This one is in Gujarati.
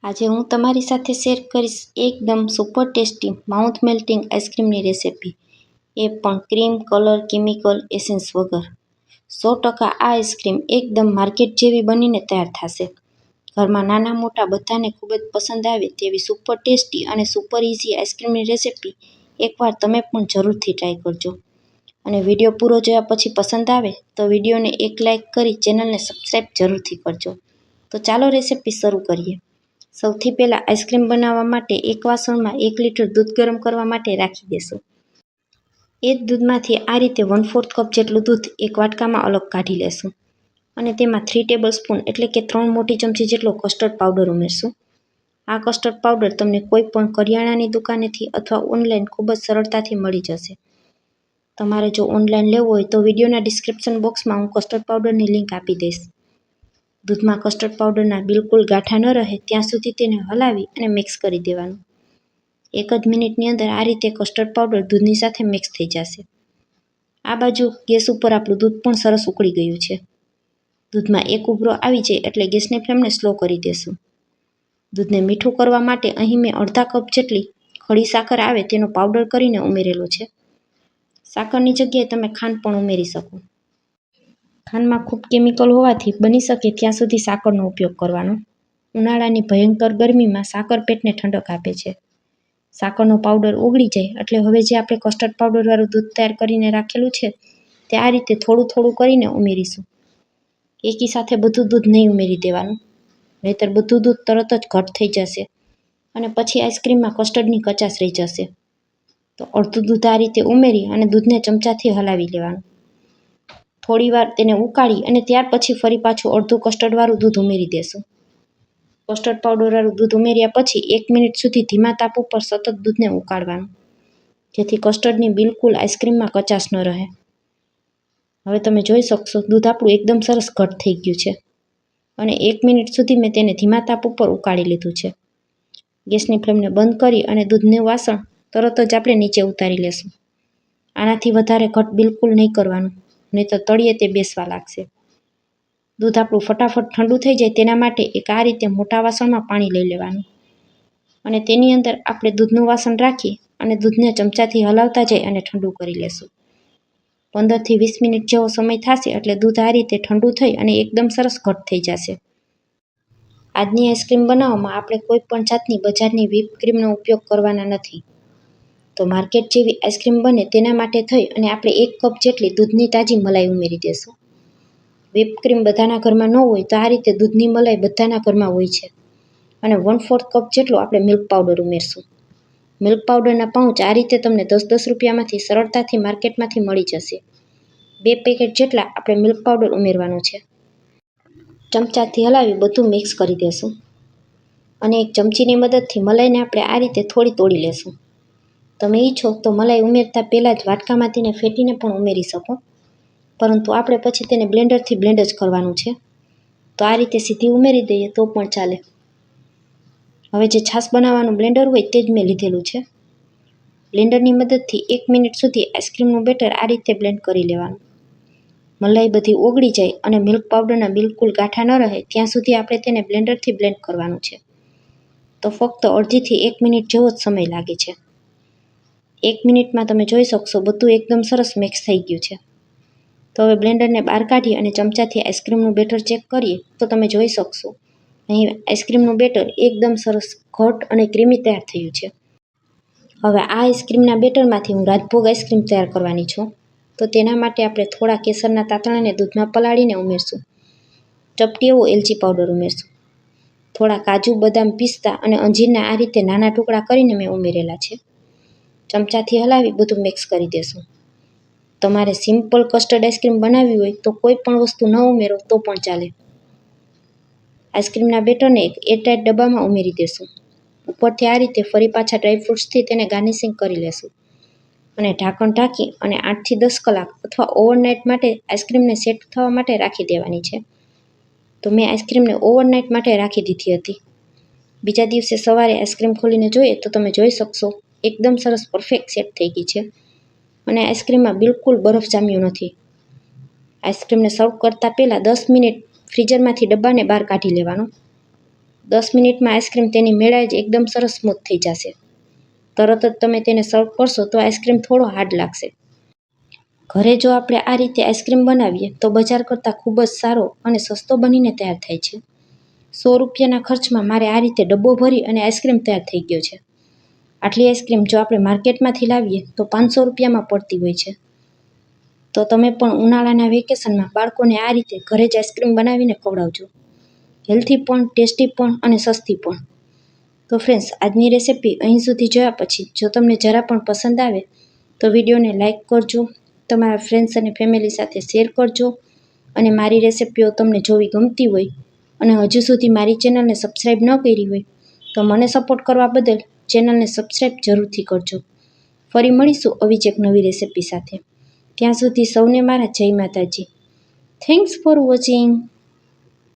આજે હું તમારી સાથે શેર કરીશ એકદમ સુપર ટેસ્ટી માઉથ મેલ્ટિંગ આઈસ્ક્રીમની રેસિપી, એ પણ ક્રીમ, કલર, કેમિકલ, એસેન્સ વગર. 100% આ આઈસ્ક્રીમ એકદમ માર્કેટ જેવી બનીને તૈયાર થશે. ઘરમાં નાના મોટા બધાને ખૂબ જ પસંદ આવે તેવી સુપર ટેસ્ટી અને સુપર ઇઝી આઈસ્ક્રીમની રેસિપી એકવાર તમે પણ જરૂરથી ટ્રાય કરજો. અને વિડીયો પૂરો જોયા પછી પસંદ આવે તો વિડીયોને એક લાઇક કરી ચેનલને સબસ્ક્રાઈબ જરૂરથી કરજો. તો ચાલો રેસિપી શરૂ કરીએ. સૌથી પહેલાં આઈસ્ક્રીમ બનાવવા માટે એક વાસણમાં 1 લીટર દૂધ ગરમ કરવા માટે રાખી દેશું. એ જ દૂધમાંથી આ રીતે 1/4 કપ જેટલું દૂધ એક વાટકામાં અલગ કાઢી લેશું અને તેમાં 3 ટેબલસ્પૂન એટલે કે 3 મોટી ચમચી જેટલો કસ્ટર્ડ પાવડર ઉમેરશું. આ કસ્ટર્ડ પાવડર તમને કોઈ પણ કરિયાણાની દુકાનેથી અથવા ઓનલાઈન ખૂબ જ સરળતાથી મળી જશે. તમારે જો ઓનલાઈન લેવું હોય તો વિડીયોના ડિસ્ક્રિપ્શન બોક્સમાં હું કસ્ટર્ડ પાવડરની લિંક આપી દઈશ. દૂધમાં કસ્ટર્ડ પાવડરના બિલકુલ ગાંઠા ન રહે ત્યાં સુધી તેને હલાવી અને મિક્સ કરી દેવાનું. 1 જ મિનિટની અંદર આ રીતે કસ્ટર્ડ પાવડર દૂધની સાથે મિક્સ થઈ જશે. આ બાજુ ગેસ ઉપર આપણું દૂધ પણ સરસ ઉકળી ગયું છે. દૂધમાં એક ઉભરો આવી જાય એટલે ગેસની ફ્લેમને સ્લો કરી દેશું. દૂધને મીઠું કરવા માટે અહીં મેં અડધા કપ જેટલી ખડી સાકર આવે તેનો પાવડર કરીને ઉમેરેલો છે. સાકરની જગ્યાએ તમે ખાંડ પણ ઉમેરી શકો. ખાંડમાં ખૂબ કેમિકલ હોવાથી બની શકે ત્યાં સુધી સાકરનો ઉપયોગ કરવાનો. ઉનાળાની ભયંકર ગરમીમાં સાકર પેટને ઠંડક આપે છે. સાકરનો પાવડર ઓગળી જાય એટલે હવે જે આપણે કસ્ટર્ડ પાવડરવાળું દૂધ તૈયાર કરીને રાખેલું છે તે આ રીતે થોડું થોડું કરીને ઉમેરીશું. એકી સાથે બધું દૂધ નહીં ઉમેરી દેવાનું, નહીંતર બધું દૂધ તરત જ ઘટ થઈ જશે અને પછી આઈસ્ક્રીમમાં કસ્ટર્ડની કચાશ રહી જશે. તો અડધું દૂધ આ રીતે ઉમેરી અને દૂધને ચમચાથી હલાવી લેવાનું. થોડીવાર તેને ઉકાળી અને ત્યાર પછી ફરી પાછું અડધું કસ્ટર્ડવાળું દૂધ ઉમેરી દેશું. કસ્ટર્ડ પાવડરવાળું દૂધ ઉમેર્યા પછી 1 મિનિટ સુધી ધીમા તાપ ઉપર સતત દૂધને ઉકાળવાનું, જેથી કસ્ટર્ડની બિલકુલ આઈસ્ક્રીમમાં કચાશ ન રહે. હવે તમે જોઈ શકશો દૂધ આપણું એકદમ સરસ ઘટ થઈ ગયું છે અને 1 મિનિટ સુધી મેં તેને ધીમા તાપ ઉપર ઉકાળી લીધું છે. ગેસની ફ્લેમને બંધ કરી અને દૂધનું વાસણ તરત જ આપણે નીચે ઉતારી લેશું. આનાથી વધારે ઘટ બિલકુલ નહીં કરવાનું, નહીં તો તળિયે તે બેસવા લાગશે. દૂધ આપણું ફટાફટ ઠંડુ થઈ જાય તેના માટે એક આ રીતે મોટા વાસણમાં પાણી લઈ લેવાનું અને તેની અંદર આપણે દૂધનું વાસણ રાખી અને દૂધને ચમચાથી હલાવતા જઈ અને ઠંડુ કરી લેશું. 15 થી 20 મિનિટ જેવો સમય થશે એટલે દૂધ આ રીતે ઠંડુ થઈ અને એકદમ સરસ ઘટ થઈ જશે. આજની આઈસ્ક્રીમ બનાવવામાં આપણે કોઈ પણ જાતની બજારની વ્હીપ ક્રીમનો ઉપયોગ કરવાના નથી. તો માર્કેટ જેવી આઈસ્ક્રીમ બને તેના માટે થઈ અને આપણે 1 કપ જેટલી દૂધની તાજી મલાઈ ઉમેરી દેશું. વ્હીપ ક્રીમ બધાના ઘરમાં ન હોય તો આ રીતે દૂધની મલાઈ બધાના ઘરમાં હોય છે. અને 1/4 કપ જેટલો આપણે મિલ્ક પાવડર ઉમેરશું. મિલ્ક પાવડરના પાઉચ આ રીતે તમને 10-10 રૂપિયામાંથી સરળતાથી માર્કેટમાંથી મળી જશે. 2 પેકેટ જેટલા આપણે મિલ્ક પાવડર ઉમેરવાનું છે. ચમચાથી હલાવી બધું મિક્સ કરી દેશું અને એક ચમચીની મદદથી મલાઈને આપણે આ રીતે થોડી તોડી લેશું. તમે ઈચ્છો તો મલાઈ ઉમેરતા પહેલાં જ વાટકામાં તેને ફેટીને પણ ઉમેરી શકો, પરંતુ આપણે પછી તેને બ્લેન્ડરથી બ્લેન્ડ જ કરવાનું છે, તો આ રીતે સીધી ઉમેરી દઈએ તો પણ ચાલે. હવે જે છાશ બનાવવાનું બ્લેન્ડર હોય તે જ મેં લીધેલું છે. બ્લેન્ડરની મદદથી 1 મિનિટ સુધી આઈસ્ક્રીમનું બેટર આ રીતે બ્લેન્ડ કરી લેવાનું. મલાઈ બધી ઓગળી જાય અને મિલ્ક પાવડરના બિલકુલ ગાંઠા ન રહે ત્યાં સુધી આપણે તેને બ્લેન્ડરથી બ્લેન્ડ કરવાનું છે. તો ફક્ત અડધીથી 1 મિનિટ જેવો જ સમય લાગે છે. 1 મિનિટમાં તમે જોઈ શકશો બધું એકદમ સરસ મિક્સ થઈ ગયું છે. તો હવે બ્લેન્ડરને બહાર કાઢી અને ચમચાથી આઈસ્ક્રીમનું બેટર ચેક કરીએ તો તમે જોઈ શકશો અહીં આઈસ્ક્રીમનું બેટર એકદમ સરસ ઘટ અને ક્રીમી તૈયાર થયું છે. હવે આ આઈસ્ક્રીમના બેટરમાંથી હું રાજભોગ આઈસ્ક્રીમ તૈયાર કરવાની છું. તો તેના માટે આપણે થોડા કેસરના તાંતણાને દૂધમાં પલાળીને ઉમેરશું. ચપટી એવો એલચી પાવડર ઉમેરશું. થોડા કાજુ, બદામ, પિસ્તા અને અંજીરના આ રીતે નાના ટુકડા કરીને મેં ઉમેરેલા છે. ચમચાથી હલાવી બધું મિક્સ કરી દેશું. તમારે સિમ્પલ કસ્ટર્ડ આઈસ્ક્રીમ બનાવવી હોય તો કોઈ પણ વસ્તુ ન ઉમેરો તો પણ ચાલે. આઈસ્ક્રીમના બેટરને એક એરટાઇટ ડબ્બામાં ઉમેરી દેશું. ઉપરથી આ રીતે ફરી પાછા ડ્રાયફ્રૂટ્સથી તેને ગાર્નિશિંગ કરી લેશું અને ઢાંકણ ઢાંકી અને 8 થી 10 કલાક અથવા ઓવરનાઇટ માટે આઈસ્ક્રીમને સેટ થવા માટે રાખી દેવાની છે. તો મેં આઈસ્ક્રીમને ઓવરનાઇટ માટે રાખી દીધી હતી. બીજા દિવસે સવારે આઈસ્ક્રીમ ખોલીને જોઈએ તો તમે જોઈ શકશો એકદમ સરસ પરફેક્ટ સેટ થઈ ગઈ છે અને આઈસ્ક્રીમમાં બિલકુલ બરફ જામ્યો નથી. આઈસ્ક્રીમને સર્વ કરતાં પહેલાં 10 મિનિટ ફ્રીઝરમાંથી ડબ્બાને બહાર કાઢી લેવાનો. 10 મિનિટમાં આઈસ્ક્રીમ તેની મેળાએ જ એકદમ સરસ સ્મૂથ થઈ જશે. તરત જ તમે તેને સર્વ કરશો તો આઈસ્ક્રીમ થોડો હાર્ડ લાગશે. ઘરે જો આપણે આ રીતે આઈસ્ક્રીમ બનાવીએ તો બજાર કરતાં ખૂબ જ સારો અને સસ્તો બનીને તૈયાર થાય છે. 100 રૂપિયાના ખર્ચમાં મારે આ રીતે ડબ્બો ભરી અને આઈસ્ક્રીમ તૈયાર થઈ ગયો છે. આટલી આઈસ્ક્રીમ જો આપણે માર્કેટમાંથી લાવીએ તો 500 રૂપિયામાં પડતી હોય છે. તો તમે પણ ઉનાળાના વેકેશનમાં બાળકોને આ રીતે ઘરે જ આઈસ્ક્રીમ બનાવીને ખવડાવજો. હેલ્થી પણ, ટેસ્ટી પણ અને સસ્તી પણ. તો ફ્રેન્ડ્સ, આજની રેસિપી અહીં સુધી જોયા પછી જો તમને જરા પણ પસંદ આવે તો વિડીયોને લાઇક કરજો, તમારા ફ્રેન્ડ્સ અને ફેમિલી સાથે શેર કરજો અને મારી રેસિપીઓ તમને જોવી ગમતી હોય અને હજુ સુધી મારી ચેનલને સબસ્ક્રાઈબ ન કરી હોય તો મને સપોર્ટ કરવા બદલ ચેનલને સબસ્ક્રાઈબ જરૂરથી કરજો. ફરી મળીશું આવી જ એક નવી રેસિપી સાથે. ત્યાં સુધી સૌને મારા જય માતાજી. Thanks for watching.